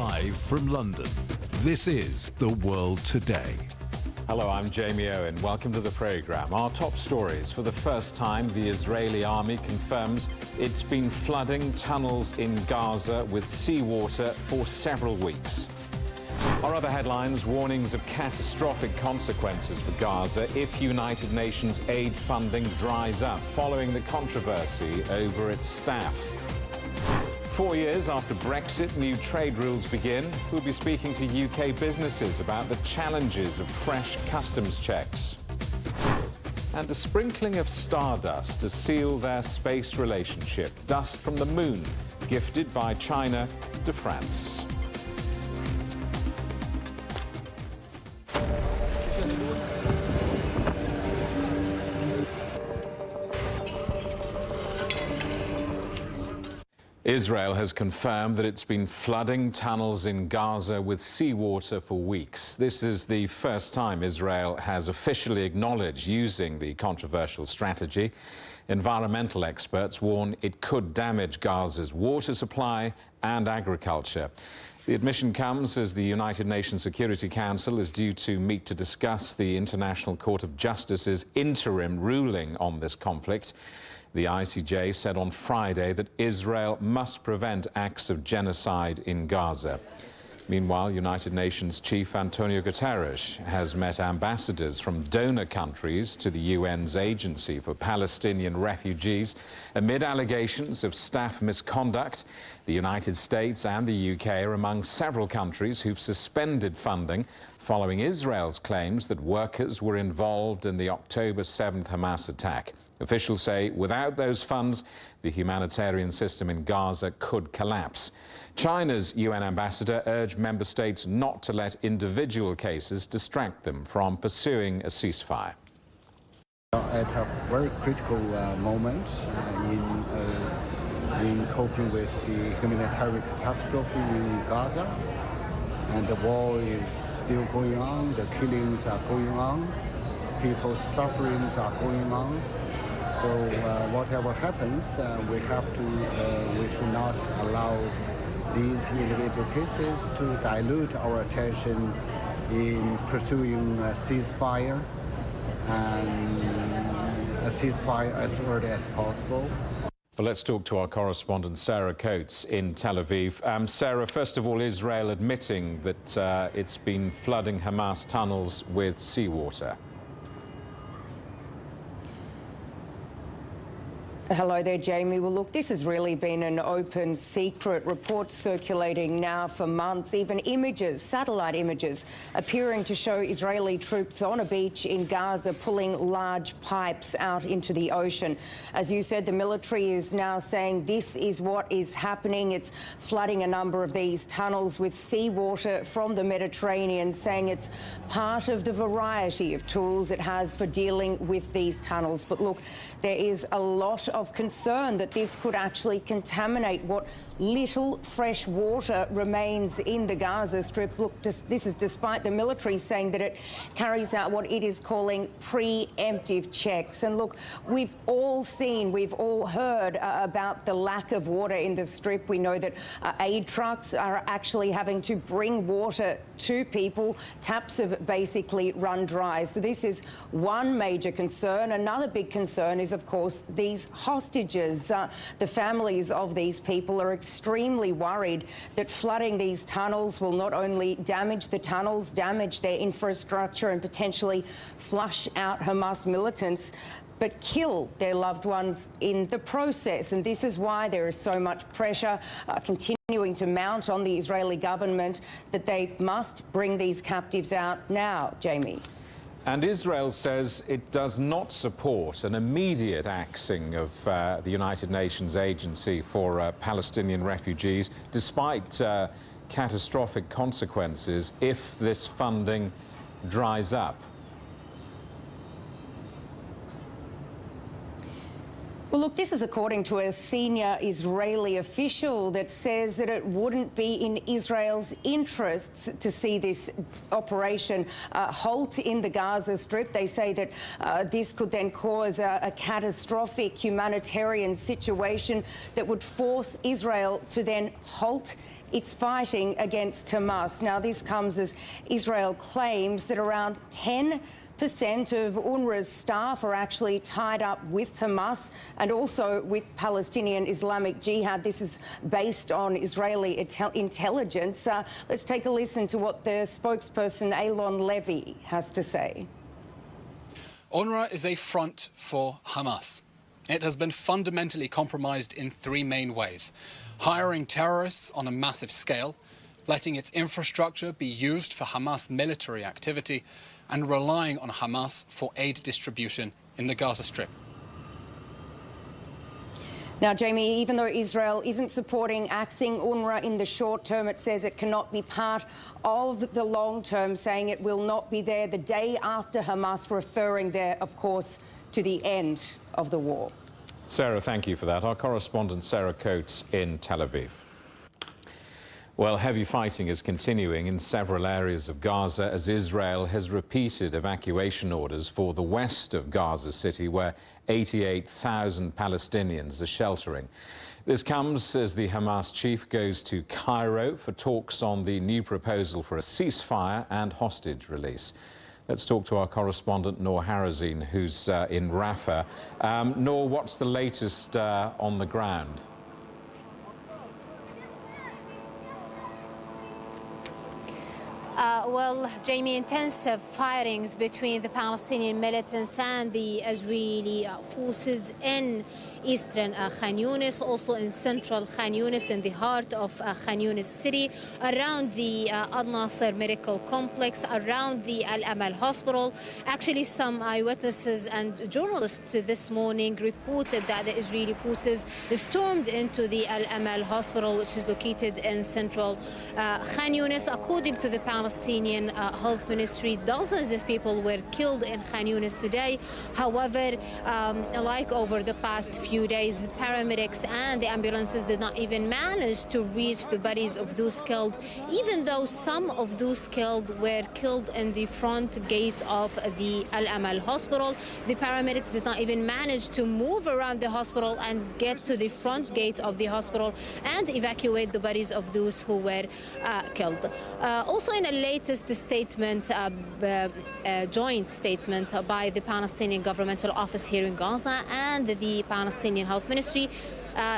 Live from London, this is The World Today. Hello, I'm Jamie Owen. Welcome to the programme. Our top stories. For the first time, the Israeli army confirms it's been flooding tunnels in Gaza with seawater for several weeks. Our other headlines, warnings of catastrophic consequences for Gaza if United Nations aid funding dries up following the controversy over its staff. 4 years after Brexit, new trade rules begin. We'll be speaking to UK businesses about the challenges of fresh customs checks. And a sprinkling of stardust to seal their space relationship. Dust from the moon, gifted by China to France. Israel has confirmed that it's been flooding tunnels in Gaza with seawater for weeks. This is the first time Israel has officially acknowledged using the controversial strategy. Environmental experts warn it could damage Gaza's water supply and agriculture. The admission comes as the United Nations Security Council is due to meet to discuss the International Court of Justice's interim ruling on this conflict. The ICJ said on Friday that Israel must prevent acts of genocide in Gaza. Meanwhile, United Nations Chief Antonio Guterres has met ambassadors from donor countries to the UN's Agency for Palestinian Refugees amid allegations of staff misconduct. The United States and the UK are among several countries who've suspended funding following Israel's claims that workers were involved in the October 7th Hamas attack. Officials say without those funds, the humanitarian system in Gaza could collapse. China's UN ambassador urged member states not to let individual cases distract them from pursuing a ceasefire. At a very critical moment in coping with the humanitarian catastrophe in Gaza, and the war is still going on, the killings are going on, people's sufferings are going on. So whatever happens, we should not allow these individual cases to dilute our attention in pursuing a ceasefire, and a ceasefire as early as possible. Well, let's talk to our correspondent Sarah Coates in Tel Aviv. Sarah, first of all, Israel admitting that it's been flooding Hamas tunnels with seawater. Hello there, Jamie. Well, look, this has really been an open secret. Reports circulating now for months, even images, satellite images, appearing to show Israeli troops on a beach in Gaza pulling large pipes out into the ocean. As you said, the military is now saying this is what is happening. It's flooding a number of these tunnels with seawater from the Mediterranean, saying it's part of the variety of tools it has for dealing with these tunnels. But look, there is a lot of concern that this could actually contaminate what little fresh water remains in the Gaza Strip. Look, this is despite the military saying that it carries out what it is calling preemptive checks. And look, we've all heard about the lack of water in the Strip. We know that aid trucks are actually having to bring water to people. Taps have basically run dry. So this is one major concern. Another big concern is, of course, these hostages. The families of these people are extremely worried that flooding these tunnels will not only damage the tunnels, damage their infrastructure and potentially flush out Hamas militants, but kill their loved ones in the process. And this is why there is so much pressure continuing to mount on the Israeli government that they must bring these captives out now, Jamie. And Israel says it does not support an immediate axing of the United Nations Agency for Palestinian Refugees, despite catastrophic consequences if this funding dries up. Well, look, this is according to a senior Israeli official that says that it wouldn't be in Israel's interests to see this operation halt in the Gaza Strip. They say that this could then cause a catastrophic humanitarian situation that would force Israel to then halt it's fighting against Hamas. Now, this comes as Israel claims that around 10% of UNRWA's staff are actually tied up with Hamas and also with Palestinian Islamic Jihad. This is based on Israeli intelligence. Let's take a listen to what the spokesperson Eylon Levy has to say. UNRWA is a front for Hamas. It has been fundamentally compromised in three main ways: hiring terrorists on a massive scale, letting its infrastructure be used for Hamas military activity, and relying on Hamas for aid distribution in the Gaza Strip. Now, Jamie, even though Israel isn't supporting axing UNRWA in the short term, it says it cannot be part of the long term, saying it will not be there the day after Hamas, referring there, of course, to the end of the war. Sarah, thank you for that. Our correspondent Sarah Coates in Tel Aviv. Well, heavy fighting is continuing in several areas of Gaza as Israel has repeated evacuation orders for the west of Gaza City, where 88,000 Palestinians are sheltering. This comes as the Hamas chief goes to Cairo for talks on the new proposal for a ceasefire and hostage release. Let's talk to our correspondent Noor Harazin, who's in Rafah. Noor, what's the latest on the ground? Well, Jamie, intensive firings between the Palestinian militants and the Israeli forces in eastern Khan Yunis, also in central Khan Yunis, in the heart of Khan Yunis city, around the Al-Nasser Medical Complex, around the Al-Amal Hospital. Actually, some eyewitnesses and journalists this morning reported that the Israeli forces stormed into the Al-Amal Hospital, which is located in central Khan Yunis. According to the Palestinian Health Ministry, dozens of people were killed in Khan Yunis today. However, like over the past few days, paramedics and the ambulances did not even manage to reach the bodies of those killed, even though some of those killed were killed in the front gate of the Al-Amal Hospital. The paramedics did not even manage to move around the hospital and get to the front gate of the hospital and evacuate the bodies of those who were killed. Also, in a latest statement, joint statement by the Palestinian governmental office here in Gaza and the Palestinian Health Ministry,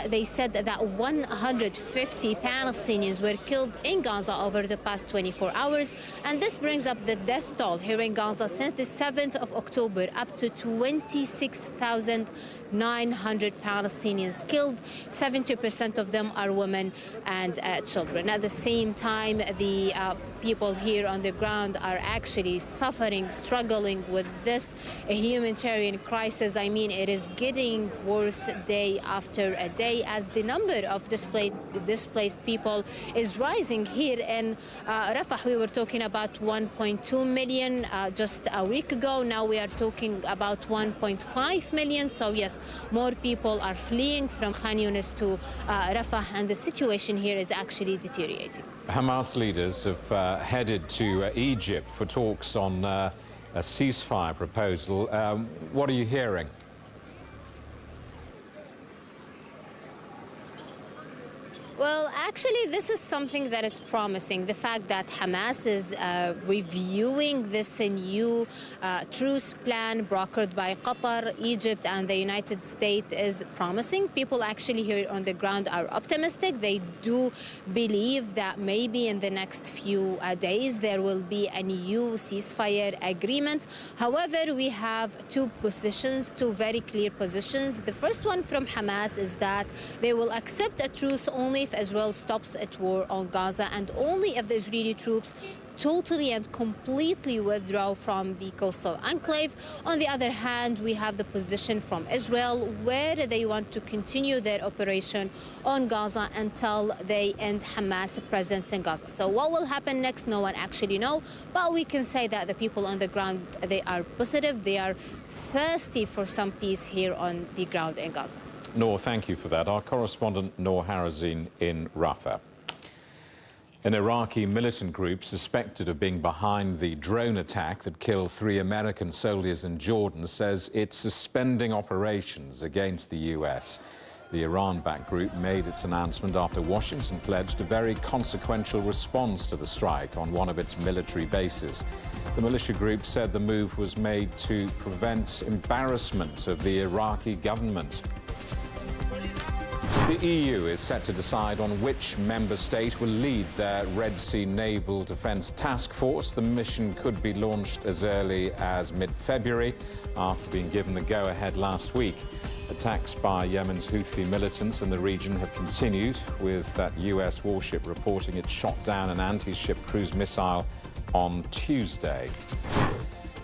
they said that 150 Palestinians were killed in Gaza over the past 24 hours. And this brings up the death toll here in Gaza since the 7th of October up to 26,900 Palestinians killed. 70% of them are women and children. At the same time, the people here on the ground are actually suffering, struggling with this humanitarian crisis. I mean, it is getting worse day after day as the number of displaced people is rising here in Rafah. We were talking about 1.2 million just a week ago. Now we are talking about 1.5 million. So yes, more people are fleeing from Khan Yunis to Rafah, and the situation here is actually deteriorating. Hamas leaders have headed to Egypt for talks on a ceasefire proposal. What are you hearing? Well, actually, this is something that is promising. The fact that Hamas is reviewing this new truce plan brokered by Qatar, Egypt, and the United States is promising. People actually here on the ground are optimistic. They do believe that maybe in the next few days there will be a new ceasefire agreement. However, we have two very clear positions. The first one from Hamas is that they will accept a truce only if Israel stops its war on Gaza and only if the Israeli troops totally and completely withdraw from the coastal enclave. On the other hand, we have the position from Israel where they want to continue their operation on Gaza until they end Hamas presence in Gaza. So what will happen next, no one actually knows, but we can say that the people on the ground, they are positive, they are thirsty for some peace here on the ground in Gaza. Noor, thank you for that. Our correspondent Noor Harazin in Rafah. An Iraqi militant group suspected of being behind the drone attack that killed 3 American soldiers in Jordan says it's suspending operations against the US. The Iran-backed group made its announcement after Washington pledged a very consequential response to the strike on one of its military bases. The militia group said the move was made to prevent embarrassment of the Iraqi government. The EU is set to decide on which member state will lead their Red Sea Naval Defence Task Force. The mission could be launched as early as mid-February after being given the go-ahead last week. Attacks by Yemen's Houthi militants in the region have continued, with that US warship reporting it shot down an anti-ship cruise missile on Tuesday.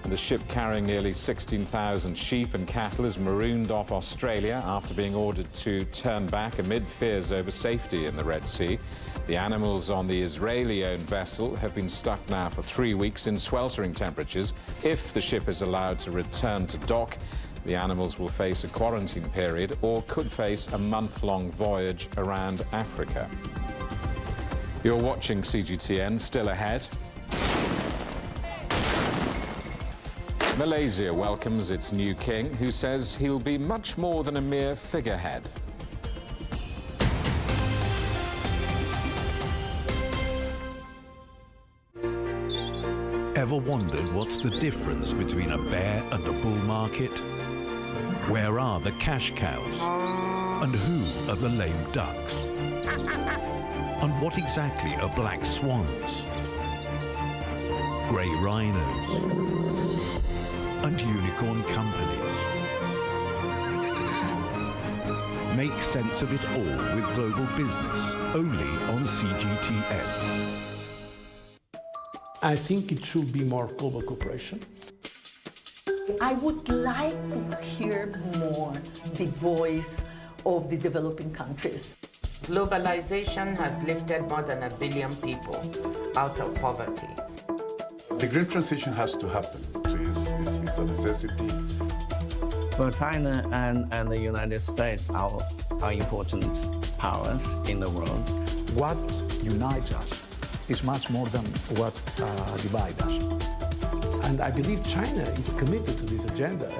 And a ship carrying nearly 16,000 sheep and cattle is marooned off Australia after being ordered to turn back amid fears over safety in the Red Sea. The animals on the Israeli-owned vessel have been stuck now for 3 weeks in sweltering temperatures. If the ship is allowed to return to dock, the animals will face a quarantine period or could face a month-long voyage around Africa. You're watching CGTN, still ahead. Malaysia welcomes its new king, who says he'll be much more than a mere figurehead. Ever wondered what's the difference between a bear and a bull market? Where are the cash cows? And who are the lame ducks? And what exactly are black swans? Grey rhinos? And unicorn companies? Make sense of it all with Global Business, only on CGTN. I think it should be more global cooperation. I would like to hear more the voice of the developing countries. Globalization has lifted more than 1 billion people out of poverty. The green transition has to happen. It's a necessity. Well, China and the United States are important powers in the world. What unites us is much more than what divides us. And I believe China is committed to this agenda.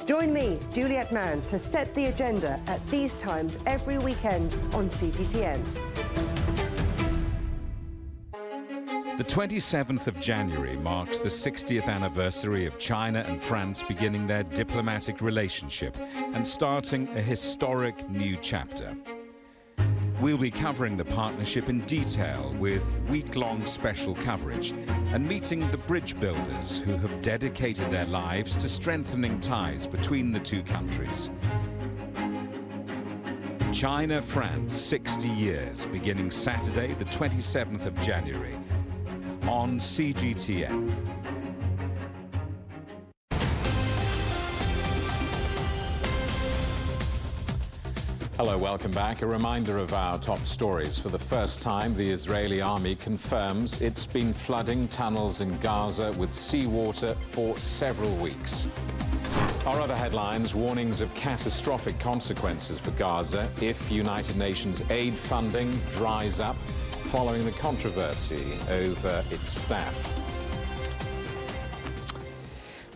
Join me, Juliet Mann, to set the agenda at these times every weekend on CGTN. The 27th of January marks the 60th anniversary of China and France beginning their diplomatic relationship and starting a historic new chapter. We'll be covering the partnership in detail with week-long special coverage and meeting the bridge builders who have dedicated their lives to strengthening ties between the two countries. China-France 60 years, beginning Saturday, the 27th of January, on CGTN. Hello, welcome back. A reminder of our top stories. For the first time, the Israeli army confirms it's been flooding tunnels in Gaza with seawater for several weeks. Our other headlines: warnings of catastrophic consequences for Gaza if United Nations aid funding dries up following the controversy over its staff.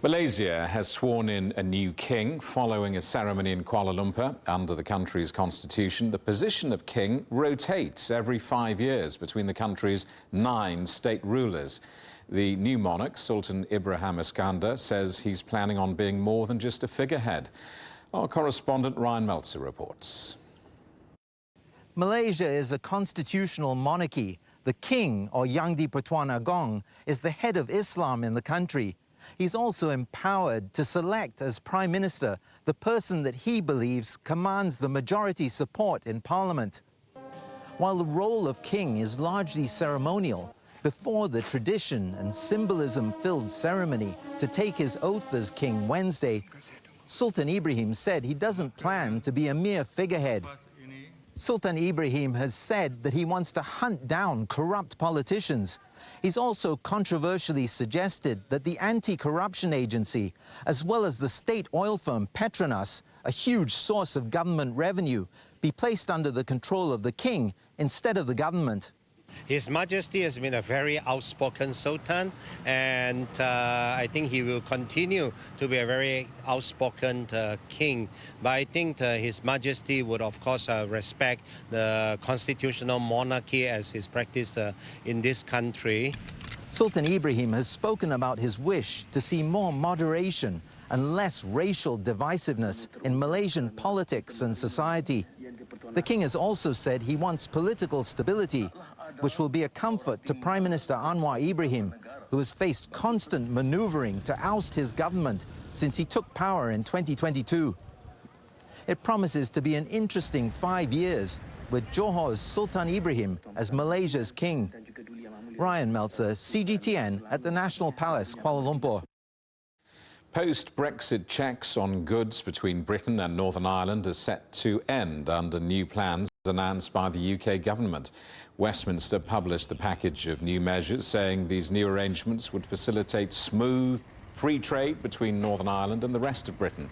Malaysia has sworn in a new king following a ceremony in Kuala Lumpur. Under the country's constitution, the position of king rotates every 5 years between the country's 9 state rulers. The new monarch, Sultan Ibrahim Iskandar, says he's planning on being more than just a figurehead. Our correspondent Ryan Meltzer reports. Malaysia is a constitutional monarchy. The king, or Yang di-Pertuan Agong, is the head of Islam in the country. He's also empowered to select as Prime Minister the person that he believes commands the majority support in Parliament. While the role of king is largely ceremonial, before the tradition and symbolism-filled ceremony to take his oath as king Wednesday, Sultan Ibrahim said he doesn't plan to be a mere figurehead. Sultan Ibrahim has said that he wants to hunt down corrupt politicians. He's also controversially suggested that the anti-corruption agency, as well as the state oil firm Petronas, a huge source of government revenue, be placed under the control of the king instead of the government. His Majesty has been a very outspoken Sultan, and I think he will continue to be a very outspoken king. But I think His Majesty would, of course, respect the constitutional monarchy as is practiced in this country. Sultan Ibrahim has spoken about his wish to see more moderation and less racial divisiveness in Malaysian politics and society. The king has also said he wants political stability, which will be a comfort to Prime Minister Anwar Ibrahim, who has faced constant maneuvering to oust his government since he took power in 2022. It promises to be an interesting 5 years, with Johor's Sultan Ibrahim as Malaysia's king. Ryan Meltzer, CGTN at the National Palace, Kuala Lumpur. Post-Brexit checks on goods between Britain and Northern Ireland are set to end under new plans announced by the UK government. Westminster published the package of new measures, saying these new arrangements would facilitate smooth, free trade between Northern Ireland and the rest of Britain.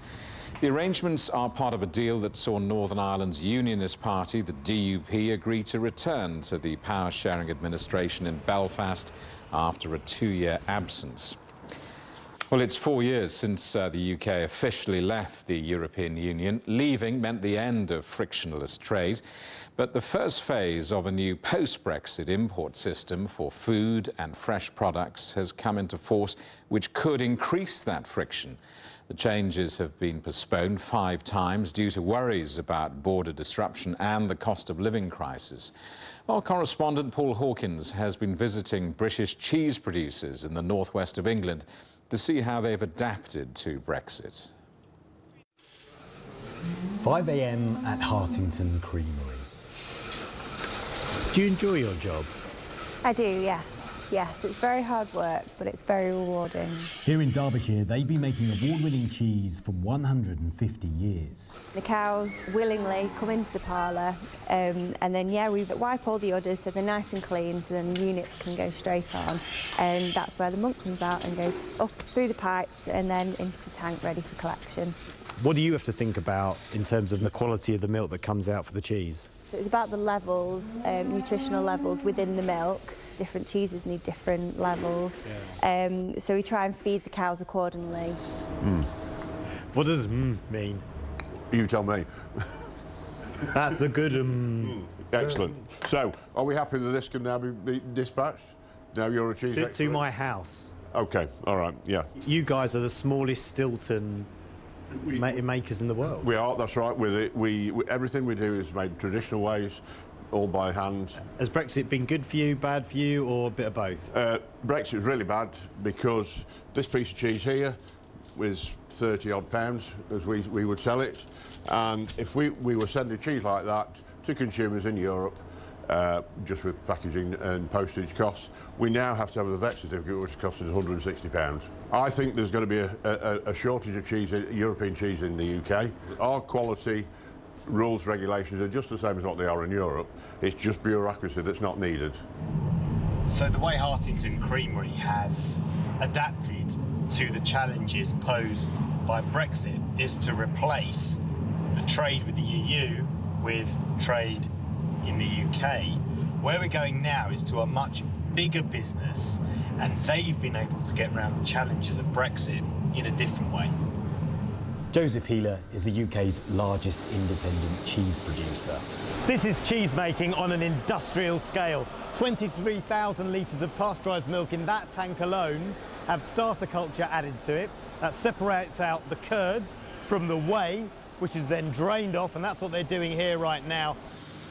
The arrangements are part of a deal that saw Northern Ireland's unionist party, the DUP, agree to return to the power-sharing administration in Belfast after a 2-year absence. Well, it's 4 years since the UK officially left the European Union. Leaving meant the end of frictionless trade. But the first phase of a new post-Brexit import system for food and fresh products has come into force, which could increase that friction. The changes have been postponed 5 times due to worries about border disruption and the cost of living crisis. Our correspondent Paul Hawkins has been visiting British cheese producers in the northwest of England to see how they've adapted to Brexit. 5 a.m. at Hartington Creamery. Do you enjoy your job? I do, yes. Yes, it's very hard work, but it's very rewarding. Here in Derbyshire, they've been making award-winning cheese for 150 years. The cows willingly come into the parlour, and then, yeah, we wipe all the udders so they're nice and clean, so then the units can go straight on. And that's where the muck comes out and goes up through the pipes and then into the tank ready for collection. What do you have to think about in terms of the quality of the milk that comes out for the cheese? So it's about the levels, nutritional levels within the milk. Different cheeses need different levels, so we try and feed the cows accordingly. What does mean? You tell me. That's a good Excellent. So, are we happy that this can now be dispatched? Now you're a cheese expert? To my house. OK, all right, yeah. You guys are the smallest Stilton makers in the world. We are, that's right. With it, everything we do is made traditional ways, all by hand. Has Brexit been good for you, bad for you, or a bit of both? Brexit was really bad because this piece of cheese here was £30-odd as we would sell it, and if we were sending cheese like that to consumers in Europe, just with packaging and postage costs, we now have to have a vet certificate which costs us £160. I think there's going to be a shortage of cheese, European cheese in the UK. Our quality rules, regulations are just the same as what they are in Europe. It's just bureaucracy that's not needed. So the way Hartington Creamery has adapted to the challenges posed by Brexit is to replace the trade with the EU with trade in the UK. Where we're going now is to a much bigger business, and they've been able to get around the challenges of Brexit in a different way. Joseph Healer is the UK's largest independent cheese producer. This is cheese making on an industrial scale. 23,000 litres of pasteurised milk in that tank alone have starter culture added to it. That separates out the curds from the whey, which is then drained off, and that's what they're doing here right now.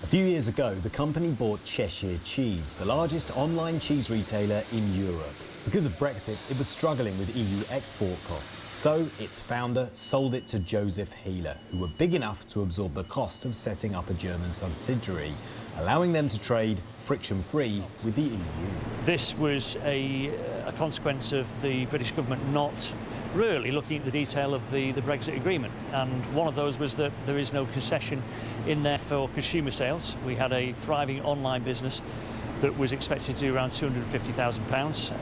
A few years ago, the company bought Cheshire Cheese, the largest online cheese retailer in Europe. Because of Brexit, it was struggling with EU export costs, so its founder sold it to Joseph Healer, who were big enough to absorb the cost of setting up a German subsidiary, allowing them to trade friction-free with the EU. This was a consequence of the British government not really looking at the detail of the Brexit agreement, and one of those was that there is no concession in there for consumer sales. We had a thriving online business that was expected to do around £250,000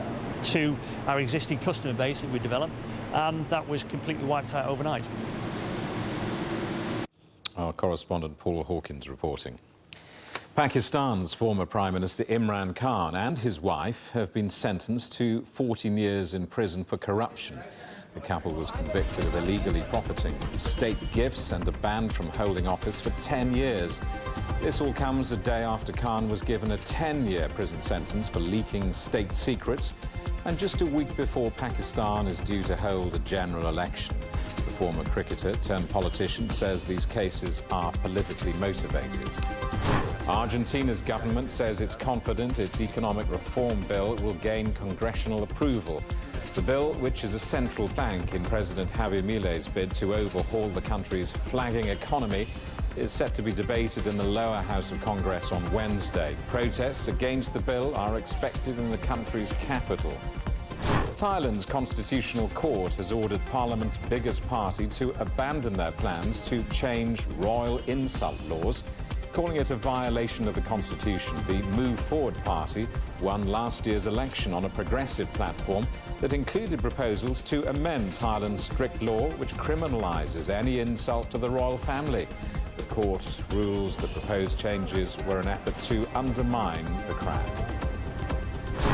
to our existing customer base that we developed, and that was completely wiped out overnight. Our correspondent Paul Hawkins reporting. Pakistan's former Prime Minister Imran Khan and his wife have been sentenced to 14 years in prison for corruption. The couple was convicted of illegally profiting from state gifts and are banned from holding office for 10 years. This all comes a day after Khan was given a 10-year prison sentence for leaking state secrets, and just a week before Pakistan is due to hold a general election. The former cricketer turned politician says these cases are politically motivated. Argentina's government says it's confident its economic reform bill will gain congressional approval. The bill, which is a central bank in President Javier Milei's bid to overhaul the country's flagging economy, is set to be debated in the lower house of Congress on Wednesday. Protests against the bill are expected in the country's capital. Thailand's Constitutional Court has ordered Parliament's biggest party to abandon their plans to change royal insult laws, calling it a violation of the Constitution. The Move Forward Party won last year's election on a progressive platform that included proposals to amend Thailand's strict law, which criminalises any insult to the royal family. The court rules the proposed changes were an effort to undermine the crown.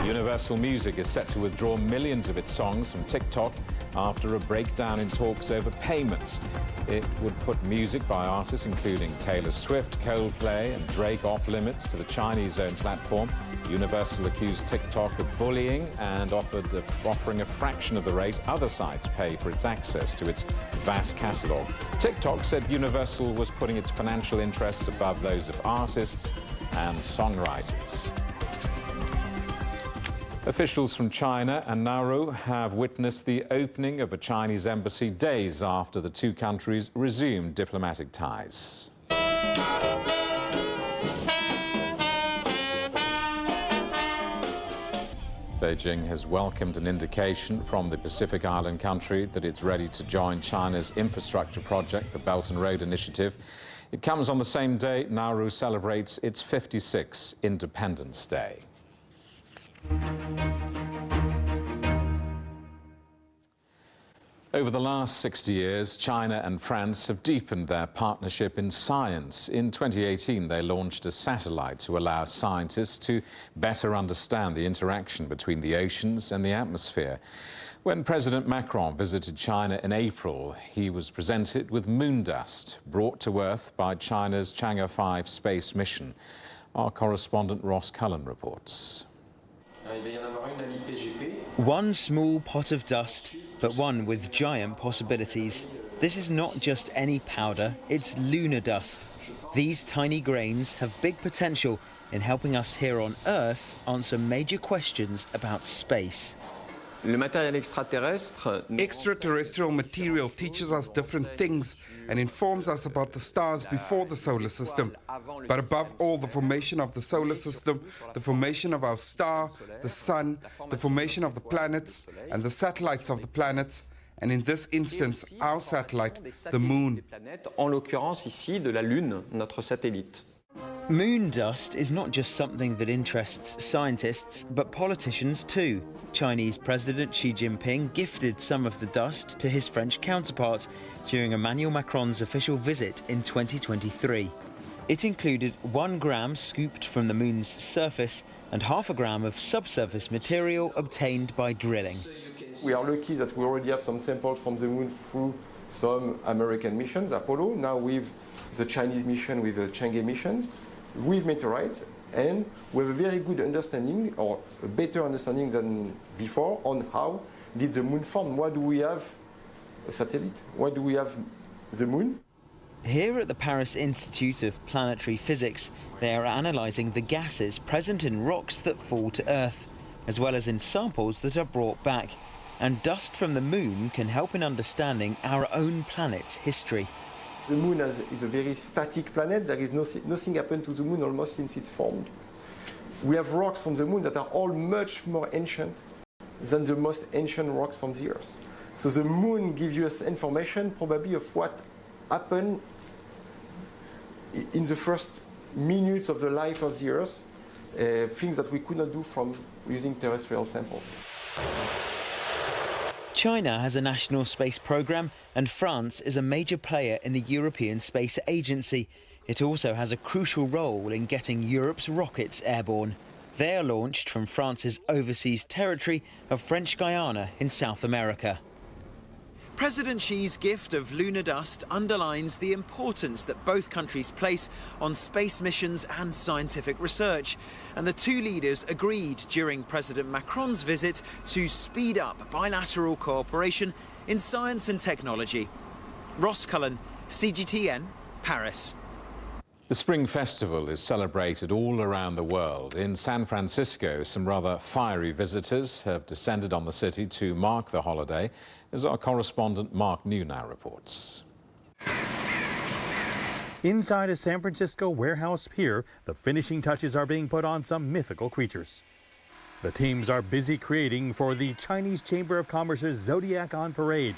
Universal Music is set to withdraw millions of its songs from TikTok after a breakdown in talks over payments. It would put music by artists including Taylor Swift, Coldplay and Drake off limits to the Chinese-owned platform. Universal accused TikTok of bullying and offering a fraction of the rate other sites pay for its access to its vast catalogue. TikTok said Universal was putting its financial interests above those of artists and songwriters. Officials from China and Nauru have witnessed the opening of a Chinese embassy days after the two countries resumed diplomatic ties. Beijing has welcomed an indication from the Pacific Island country that it's ready to join China's infrastructure project, the Belt and Road Initiative. It comes on the same day Nauru celebrates its 56th Independence Day. Over the last 60 years, China and France have deepened their partnership in science. In 2018, they launched a satellite to allow scientists to better understand the interaction between the oceans and the atmosphere. When President Macron visited China in April, he was presented with moon dust brought to Earth by China's Chang'e 5 space mission. Our correspondent Ross Cullen reports. One small pot of dust, but one with giant possibilities. This is not just any powder, it's lunar dust. These tiny grains have big potential in helping us here on Earth answer major questions about space. Extraterrestrial material teaches us different things and informs us about the stars before the solar system. But above all, the formation of the solar system, the formation of our star, the sun, the formation of the planets and the satellites of the planets, and in this instance, our satellite, the moon. Moon dust is not just something that interests scientists, but politicians too. Chinese President Xi Jinping gifted some of the dust to his French counterpart during Emmanuel Macron's official visit in 2023. It included 1 gram scooped from the moon's surface and ½ gram of subsurface material obtained by drilling. We are lucky that we already have some samples from the moon through some American missions, Apollo, now with the Chinese mission with the Chang'e missions, with meteorites, and we have a very good understanding, or a better understanding than before, on how did the moon form. Why do we have a satellite? Why do we have the moon? Here at the Paris Institute of Planetary Physics, they are analysing the gases present in rocks that fall to Earth, as well as in samples that are brought back. And dust from the moon can help in understanding our own planet's history. The moon is a very static planet. There is nothing happened to the moon almost since it's formed. We have rocks from the moon that are all much more ancient than the most ancient rocks from the Earth. So the moon gives you us information probably of what happened in the first minutes of the life of the Earth, things that we could not do from using terrestrial samples. China has a national space program, and France is a major player in the European Space Agency. It also has a crucial role in getting Europe's rockets airborne. They are launched from France's overseas territory of French Guiana in South America. President Xi's gift of lunar dust underlines the importance that both countries place on space missions and scientific research. And the two leaders agreed during President Macron's visit to speed up bilateral cooperation in science and technology. Ross Cullen, CGTN, Paris. The Spring Festival is celebrated all around the world. In San Francisco, some rather fiery visitors have descended on the city to mark the holiday, as our correspondent Mark New now reports. Inside a San Francisco warehouse pier, the finishing touches are being put on some mythical creatures. The teams are busy creating for the Chinese Chamber of Commerce's Zodiac on Parade,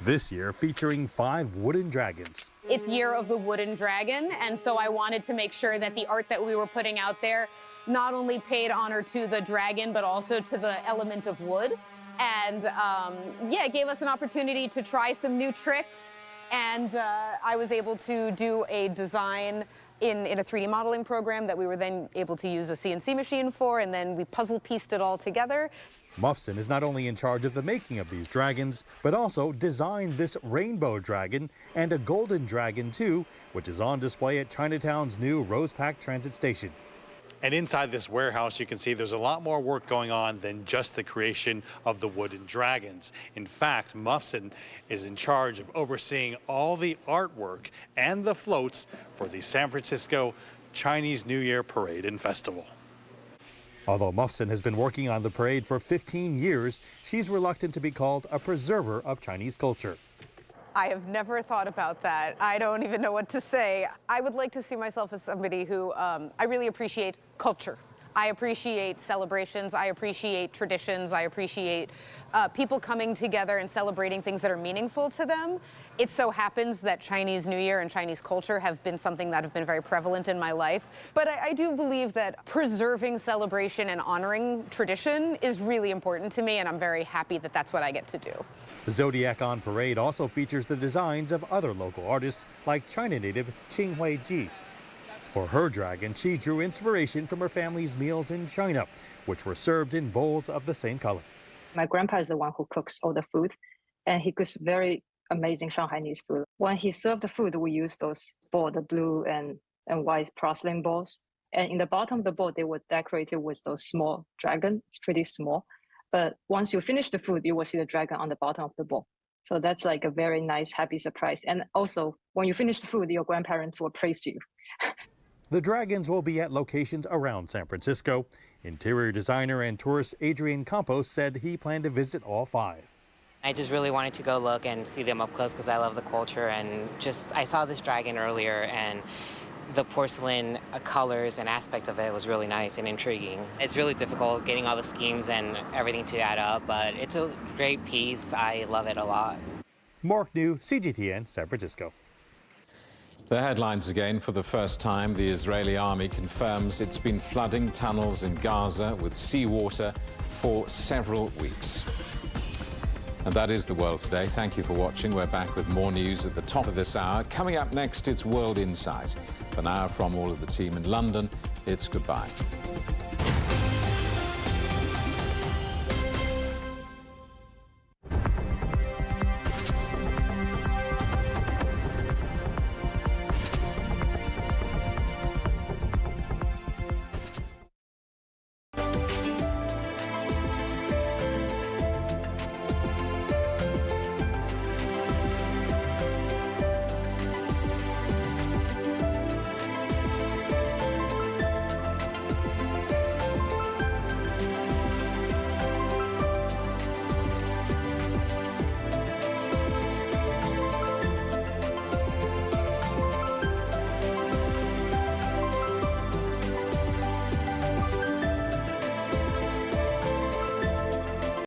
this year featuring 5 wooden dragons. It's Year of the Wooden Dragon, and so I wanted to make sure that the art that we were putting out there not only paid honor to the dragon, but also to the element of wood. And yeah, it gave us an opportunity to try some new tricks, and I was able to do a design in a 3D modeling program that we were then able to use a CNC machine for, and then we puzzle pieced it all together. Mufson is not only in charge of the making of these dragons, but also designed this rainbow dragon and a golden dragon too, which is on display at Chinatown's new Rosepac Transit Station. And inside this warehouse, you can see there's a lot more work going on than just the creation of the wooden dragons. In fact, Mufson is in charge of overseeing all the artwork and the floats for the San Francisco Chinese New Year Parade and Festival. Although Mufson has been working on the parade for 15 years, she's reluctant to be called a preserver of Chinese culture. I have never thought about that. I don't even know what to say. I would like to see myself as somebody who, I really appreciate culture. I appreciate celebrations, I appreciate traditions, I appreciate people coming together and celebrating things that are meaningful to them. It so happens that Chinese New Year and Chinese culture have been something that have been very prevalent in my life. But I do believe that preserving celebration and honoring tradition is really important to me, and I'm very happy that that's what I get to do. The Zodiac on Parade also features the designs of other local artists like China native Qing Hui Ji. For her dragon, she drew inspiration from her family's meals in China, which were served in bowls of the same color. My grandpa is the one who cooks all the food, and he cooks very amazing Shanghainese food. When he served the food, we use those bowl, the blue and white porcelain bowls. And in the bottom of the bowl, they were decorated with those small dragons. It's pretty small. But once you finish the food, you will see the dragon on the bottom of the bowl. So that's like a very nice, happy surprise. And also, when you finish the food, your grandparents will praise you. The dragons will be at locations around San Francisco. Interior designer and tourist Adrian Campos said he planned to visit all 5. I just really wanted to go look and see them up close because I love the culture, and just I saw this dragon earlier, and the porcelain colors and aspect of it was really nice and intriguing. It's really difficult getting all the schemes and everything to add up, but it's a great piece. I love it a lot. Mark New, CGTN, San Francisco. The headlines again. For the first time, the Israeli army confirms it's been flooding tunnels in Gaza with seawater for several weeks. And that is The World Today. Thank you for watching. We're back with more news at the top of this hour. Coming up next, it's World Insight. For now, from all of the team in London, it's goodbye.